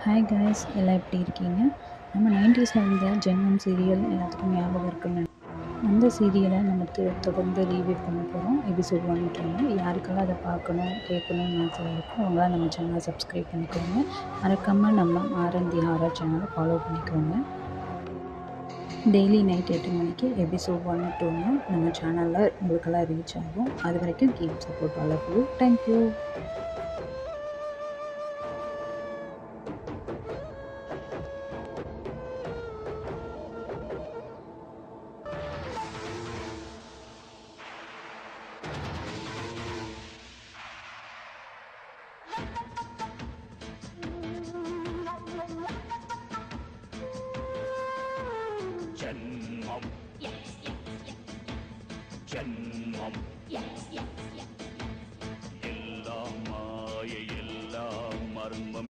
Hi guys, எல்லாம் எப்படி இருக்கீங்க? நம்ம 90ஸ்ல வந்த ஜென்மம் சீரியல் எல்லாத்துக்கும் ஞாபகம் இருக்குன்னு அந்த சீரியலை நம்ம தொடர்ந்து ரிவ்யூ பண்ண போகிறோம். எபிசோட் 1 2. யாருக்கெல்லாம் அதை பார்க்கணும் கேட்கணும்னு ஆசையாக இருக்கும் அவங்களாம் நம்ம சேனலை சப்ஸ்கிரைப் பண்ணிக்கோங்க. மறக்காமல் நம்ம ஆர்என்டி ஹாரர் சேனலை ஃபாலோ பண்ணிக்கோங்க. டெய்லி நைட் 8 மணிக்கு எபிசோட் 1 2 நம்ம சேனலில் உங்களுக்கெல்லாம் ரீச் ஆகும். அது வரைக்கும் keep support all of you. Thank you.